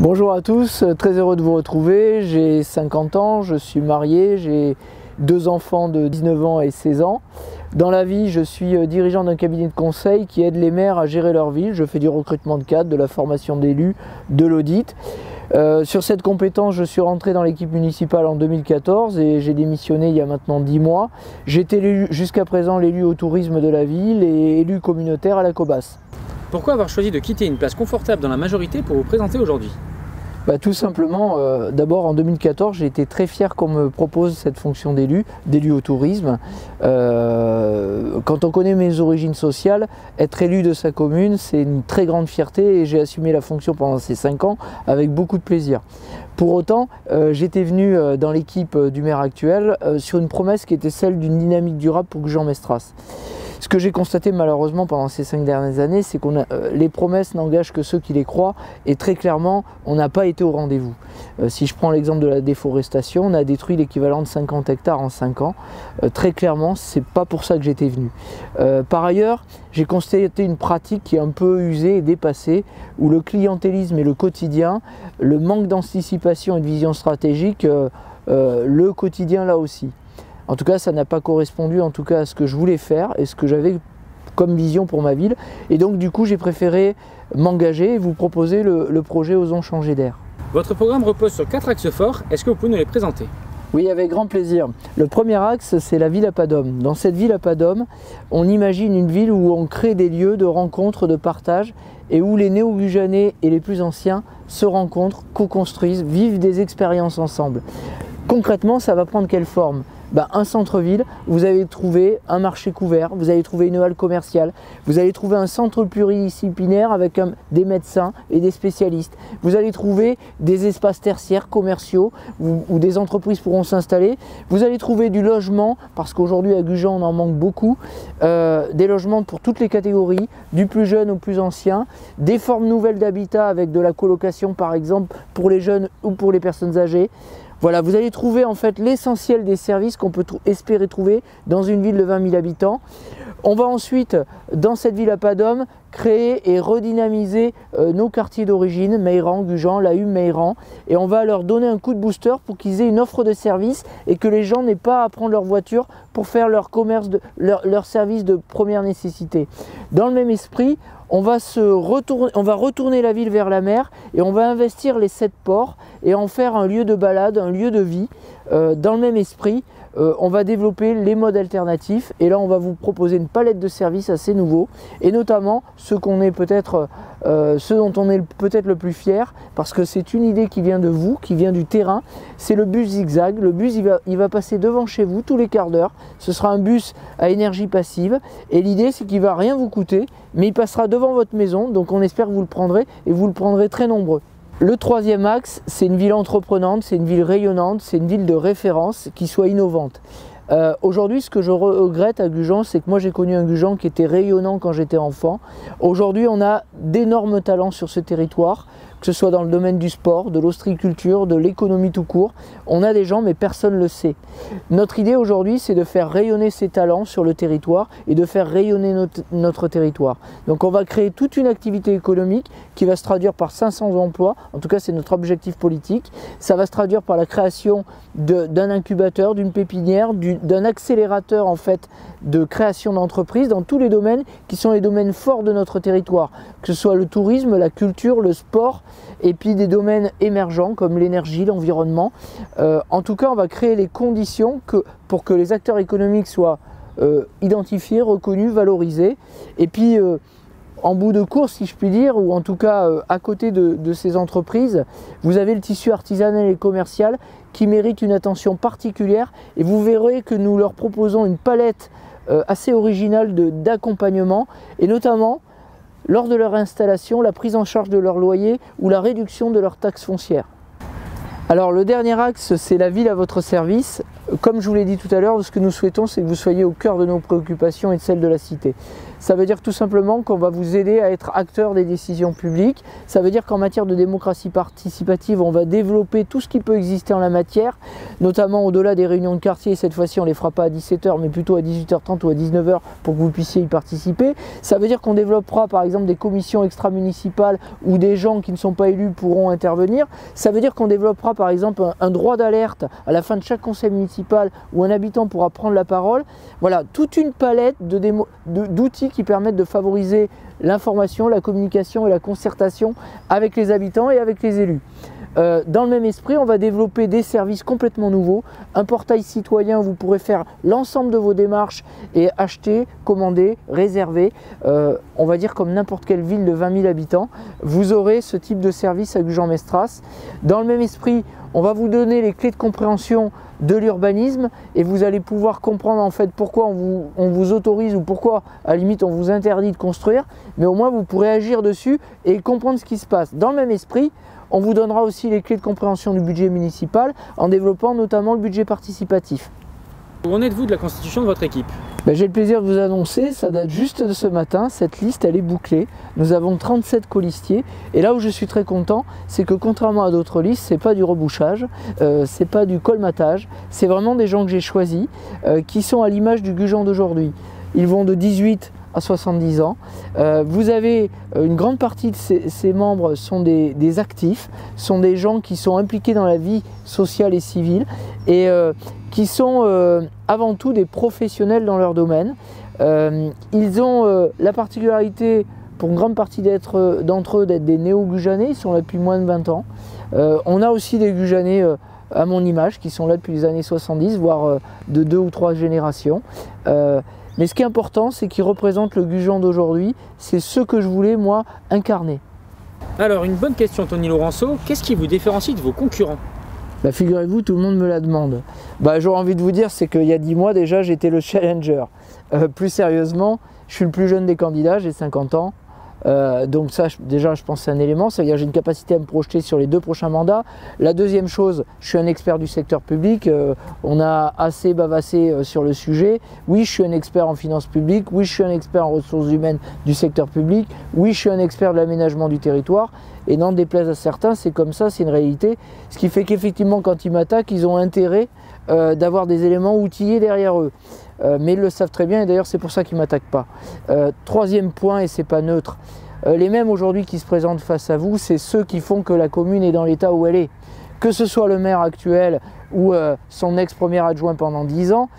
Bonjour à tous, très heureux de vous retrouver. J'ai 50 ans, je suis marié, j'ai 2 enfants de 19 ans et 16 ans. Dans la vie, je suis dirigeant d'un cabinet de conseil qui aide les maires à gérer leur ville. Je fais du recrutement de cadres, de la formation d'élus, de l'audit. Sur cette compétence, je suis rentré dans l'équipe municipale en 2014 et j'ai démissionné il y a maintenant 10 mois. J'étais jusqu'à présent l'élu au tourisme de la ville et élu communautaire à la Cobas. Pourquoi avoir choisi de quitter une place confortable dans la majorité pour vous présenter aujourd'hui? Tout simplement, d'abord en 2014, j'ai été très fier qu'on me propose cette fonction d'élu au tourisme. Quand on connaît mes origines sociales, être élu de sa commune, c'est une très grande fierté et j'ai assumé la fonction pendant ces 5 ans avec beaucoup de plaisir. Pour autant, j'étais venu dans l'équipe du maire actuel sur une promesse qui était celle d'une dynamique durable pour Gujan-Mestras. Ce que j'ai constaté malheureusement pendant ces 5 dernières années, c'est que les promesses n'engagent que ceux qui les croient et très clairement, on n'a pas été au rendez-vous. Si je prends l'exemple de la déforestation, on a détruit l'équivalent de 50 hectares en 5 ans. Très clairement, c'est pas pour ça que j'étais venu. Par ailleurs, j'ai constaté une pratique qui est un peu usée et dépassée, où le clientélisme et le quotidien, le manque d'anticipation et de vision stratégique, le quotidien là aussi. En tout cas, ça n'a pas correspondu à ce que je voulais faire et ce que j'avais comme vision pour ma ville. Et donc du coup, j'ai préféré m'engager et vous proposer le projet Osons changer d'air. Votre programme repose sur 4 axes forts. Est-ce que vous pouvez nous les présenter? Oui, avec grand plaisir. Le premier axe, c'est la ville à pas d'homme. Dans cette ville à pas d'homme, on imagine une ville où on crée des lieux de rencontre, de partage et où les néo-gujanais et les plus anciens se rencontrent, co-construisent, vivent des expériences ensemble. Concrètement, ça va prendre quelle forme? Un centre-ville, vous allez trouver un marché couvert, vous allez trouver une halle commerciale, vous allez trouver un centre pluridisciplinaire avec des médecins et des spécialistes. Vous allez trouver des espaces tertiaires commerciaux où des entreprises pourront s'installer. Vous allez trouver du logement, parce qu'aujourd'hui à Gujan on en manque beaucoup, des logements pour toutes les catégories, du plus jeune au plus ancien, des formes nouvelles d'habitat avec de la colocation par exemple pour les jeunes ou pour les personnes âgées. Voilà, vous allez trouver en fait l'essentiel des services qu'on peut espérer trouver dans une ville de 20 000 habitants. On va ensuite, dans cette ville à pas d'homme, créer et redynamiser nos quartiers d'origine, Meyran, Gujan, la Hume, Meyran, et on va leur donner un coup de booster pour qu'ils aient une offre de service et que les gens n'aient pas à prendre leur voiture pour faire leur commerce, leur service de première nécessité. Dans le même esprit, on va retourner la ville vers la mer et on va investir les 7 ports et en faire un lieu de balade, un lieu de vie. Dans le même esprit, on va développer les modes alternatifs et là on va vous proposer une palette de services assez nouveaux et notamment ce dont on est peut-être le plus fier parce que c'est une idée qui vient de vous, qui vient du terrain, c'est le bus zigzag. Le bus il va passer devant chez vous tous les quarts d'heure, ce sera un bus à énergie passive et l'idée c'est qu'il ne va rien vous coûter mais il passera devant votre maison, donc on espère que vous le prendrez et vous le prendrez très nombreux. Le troisième axe, c'est une ville entreprenante, c'est une ville rayonnante, c'est une ville de référence qui soit innovante. Aujourd'hui, ce que je regrette à Gujan, c'est que moi j'ai connu un Gujan qui était rayonnant quand j'étais enfant. Aujourd'hui, on a d'énormes talents sur ce territoire, que ce soit dans le domaine du sport, de l'ostréiculture, de l'économie tout court. On a des gens, mais personne ne le sait. Notre idée aujourd'hui, c'est de faire rayonner ces talents sur le territoire et de faire rayonner notre territoire. Donc on va créer toute une activité économique qui va se traduire par 500 emplois. En tout cas, c'est notre objectif politique. Ça va se traduire par la création d'un incubateur, d'une pépinière, d'un accélérateur en fait de création d'entreprises dans tous les domaines qui sont les domaines forts de notre territoire, que ce soit le tourisme, la culture, le sport et puis des domaines émergents comme l'énergie, l'environnement. En tout cas, on va créer les conditions pour que les acteurs économiques soient identifiés, reconnus, valorisés et puis en bout de course, si je puis dire, ou en tout cas à côté de ces entreprises, vous avez le tissu artisanal et commercial qui mérite une attention particulière et vous verrez que nous leur proposons une palette assez originale d'accompagnement et notamment lors de leur installation, la prise en charge de leur loyer ou la réduction de leurs taxes foncières. Alors le dernier axe, c'est la ville à votre service. comme je vous l'ai dit tout à l'heure, ce que nous souhaitons, c'est que vous soyez au cœur de nos préoccupations et de celles de la cité. Ça veut dire tout simplement qu'on va vous aider à être acteur des décisions publiques. Ça veut dire qu'en matière de démocratie participative, on va développer tout ce qui peut exister en la matière, notamment au-delà des réunions de quartier. Cette fois-ci, on ne les fera pas à 17 h, mais plutôt à 18 h 30 ou à 19 h pour que vous puissiez y participer. Ça veut dire qu'on développera par exemple des commissions extra-municipales où des gens qui ne sont pas élus pourront intervenir. Ça veut dire qu'on développera par exemple un droit d'alerte à la fin de chaque conseil municipal où un habitant pourra prendre la parole. Voilà, toute une palette d'outils qui permettent de favoriser l'information, la communication et la concertation avec les habitants et avec les élus. Dans le même esprit, on va développer des services complètement nouveaux, un portail citoyen où vous pourrez faire l'ensemble de vos démarches et acheter, commander, réserver, on va dire comme n'importe quelle ville de 20 000 habitants, vous aurez ce type de service à Gujan-Mestras. Dans le même esprit, on va vous donner les clés de compréhension de l'urbanisme et vous allez pouvoir comprendre en fait pourquoi on vous autorise ou pourquoi à la limite on vous interdit de construire, mais au moins vous pourrez agir dessus et comprendre ce qui se passe. Dans le même esprit, on vous donnera aussi les clés de compréhension du budget municipal en développant notamment le budget participatif. Où en êtes-vous de la constitution de votre équipe? J'ai le plaisir de vous annoncer, ça date juste de ce matin, cette liste elle est bouclée. Nous avons 37 colistiers et là où je suis très content, c'est que contrairement à d'autres listes, c'est pas du rebouchage, c'est pas du colmatage, c'est vraiment des gens que j'ai choisis qui sont à l'image du Gujan d'aujourd'hui. Ils vont de 18 à 70 ans. Vous avez une grande partie de ces membres sont des actifs, sont des gens qui sont impliqués dans la vie sociale et civile et qui sont avant tout des professionnels dans leur domaine. Ils ont la particularité, pour une grande partie d'entre eux, d'être des néo-gujanais, ils sont là depuis moins de 20 ans. On a aussi des gujanais à mon image qui sont là depuis les années 70, voire de 2 ou 3 générations. Mais ce qui est important, c'est qu'ils représentent le Gujan d'aujourd'hui. C'est ce que je voulais, moi, incarner. Alors, une bonne question, Tony Laurenceau. Qu'est-ce qui vous différencie de vos concurrents? Figurez-vous, tout le monde me la demande. J'aurais envie de vous dire, c'est qu'il y a 10 mois déjà, j'étais le challenger. Plus sérieusement, je suis le plus jeune des candidats, j'ai 50 ans. Donc ça, déjà, je pense que c'est un élément, c'est-à-dire j'ai une capacité à me projeter sur les 2 prochains mandats. La deuxième chose, je suis un expert du secteur public, on a assez bavassé sur le sujet. Oui, je suis un expert en finances publiques, oui, je suis un expert en ressources humaines du secteur public, oui, je suis un expert de l'aménagement du territoire. Et n'en déplaise à certains, c'est comme ça, c'est une réalité. Ce qui fait qu'effectivement, quand ils m'attaquent, ils ont intérêt d'avoir des éléments outillés derrière eux. Mais ils le savent très bien et d'ailleurs c'est pour ça qu'ils ne m'attaquent pas. Troisième point, et c'est pas neutre, les mêmes aujourd'hui qui se présentent face à vous, c'est ceux qui font que la commune est dans l'état où elle est. Que ce soit le maire actuel ou son ex-premier adjoint pendant 10 ans,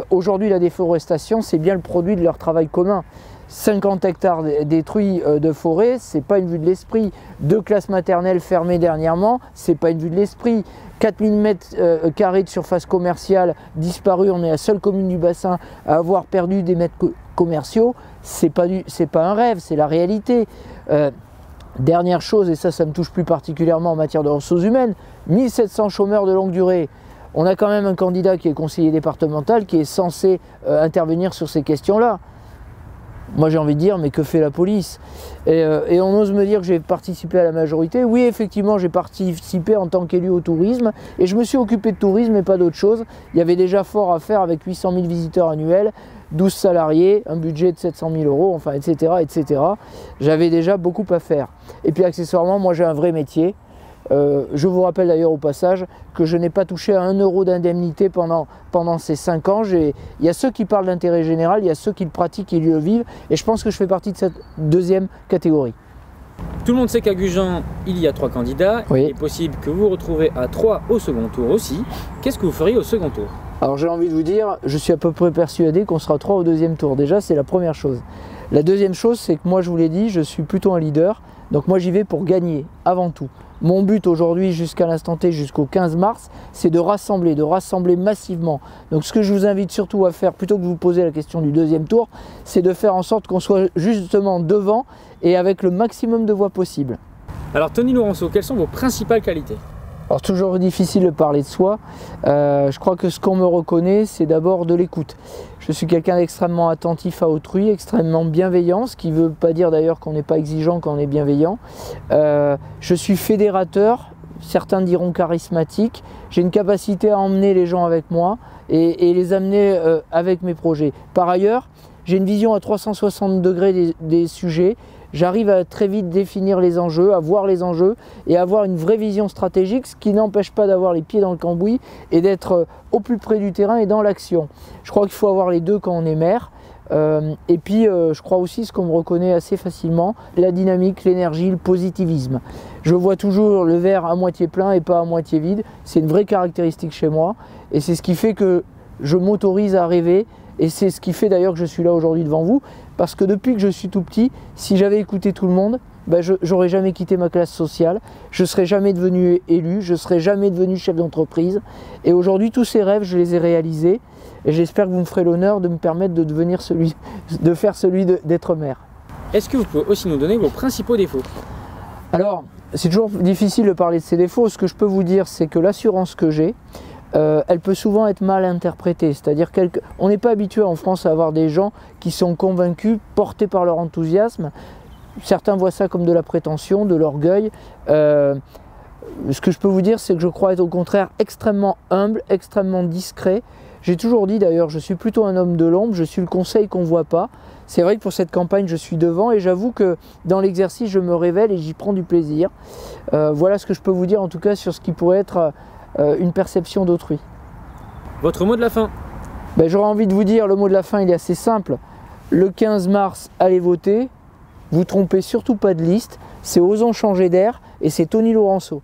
aujourd'hui la déforestation c'est bien le produit de leur travail commun. 50 hectares détruits de forêt, c'est pas une vue de l'esprit. 2 classes maternelles fermées dernièrement, c'est pas une vue de l'esprit. 4000 m² de surface commerciale disparue, on est la seule commune du bassin à avoir perdu des mètres commerciaux, c'est pas un rêve, c'est la réalité. Dernière chose, et ça me touche plus particulièrement en matière de ressources humaines, 1700 chômeurs de longue durée. On a quand même un candidat qui est conseiller départemental qui est censé intervenir sur ces questions-là. Moi j'ai envie de dire, mais que fait la police? Et on ose me dire que j'ai participé à la majorité. Oui, effectivement, j'ai participé en tant qu'élu au tourisme et je me suis occupé de tourisme et pas d'autre chose. Il y avait déjà fort à faire avec 800 000 visiteurs annuels, 12 salariés, un budget de 700 000 €, enfin, etc., etc. J'avais déjà beaucoup à faire. Et puis accessoirement, moi j'ai un vrai métier. Je vous rappelle d'ailleurs au passage que je n'ai pas touché à 1 € d'indemnité pendant ces 5 ans. Il y a ceux qui parlent d'intérêt général, il y a ceux qui le pratiquent et le vivent, et je pense que je fais partie de cette deuxième catégorie. Tout le monde sait qu'à Gujan, il y a 3 candidats. Oui. Il est possible que vous vous retrouvez à 3 au second tour aussi. Qu'est-ce que vous feriez au second tour? Alors j'ai envie de vous dire, je suis à peu près persuadé qu'on sera 3 au deuxième tour. Déjà, c'est la première chose. La deuxième chose, c'est que moi, je vous l'ai dit, je suis plutôt un leader. Donc moi, j'y vais pour gagner, avant tout. Mon but aujourd'hui, jusqu'à l'instant T, jusqu'au 15 mars, c'est de rassembler massivement. Donc ce que je vous invite surtout à faire, plutôt que de vous poser la question du deuxième tour, c'est de faire en sorte qu'on soit justement devant et avec le maximum de voix possible. Alors Tony Laurenceau, quelles sont vos principales qualités? Alors toujours difficile de parler de soi, je crois que ce qu'on me reconnaît, c'est d'abord de l'écoute. Je suis quelqu'un d'extrêmement attentif à autrui, extrêmement bienveillant, ce qui ne veut pas dire d'ailleurs qu'on n'est pas exigeant quand on est bienveillant. Je suis fédérateur, certains diront charismatique. J'ai une capacité à emmener les gens avec moi et les amener avec mes projets. Par ailleurs, j'ai une vision à 360 degrés des sujets. J'arrive à très vite définir les enjeux, à voir les enjeux et à avoir une vraie vision stratégique, ce qui n'empêche pas d'avoir les pieds dans le cambouis et d'être au plus près du terrain et dans l'action. Je crois qu'il faut avoir les deux quand on est maire. Et puis je crois aussi, ce qu'on me reconnaît assez facilement, la dynamique, l'énergie, le positivisme. Je vois toujours le verre à moitié plein et pas à moitié vide. C'est une vraie caractéristique chez moi et c'est ce qui fait que je m'autorise à rêver. Et c'est ce qui fait d'ailleurs que je suis là aujourd'hui devant vous, parce que depuis que je suis tout petit, si j'avais écouté tout le monde, ben je n'aurais jamais quitté ma classe sociale, je ne serais jamais devenu élu, je ne serais jamais devenu chef d'entreprise. Et aujourd'hui, tous ces rêves, je les ai réalisés. Et j'espère que vous me ferez l'honneur de me permettre de faire celui d'être maire. Est-ce que vous pouvez aussi nous donner vos principaux défauts? Alors, c'est toujours difficile de parler de ces défauts. Ce que je peux vous dire, c'est que l'assurance que j'ai, elle peut souvent être mal interprétée, c'est-à-dire qu'on n'est pas habitué en France à avoir des gens qui sont convaincus, portés par leur enthousiasme. Certains voient ça comme de la prétention, de l'orgueil. Ce que je peux vous dire, c'est que je crois être au contraire extrêmement humble, extrêmement discret. J'ai toujours dit d'ailleurs, je suis plutôt un homme de l'ombre, je suis le conseil qu'on ne voit pas. C'est vrai que pour cette campagne, je suis devant et j'avoue que dans l'exercice, je me révèle et j'y prends du plaisir. Voilà ce que je peux vous dire en tout cas sur ce qui pourrait être une perception d'autrui. Votre mot de la fin? J'aurais envie de vous dire, le mot de la fin il est assez simple. Le 15 mars, allez voter. Vous trompez surtout pas de liste. C'est Osons changer d'air et c'est Tony Laurenceau.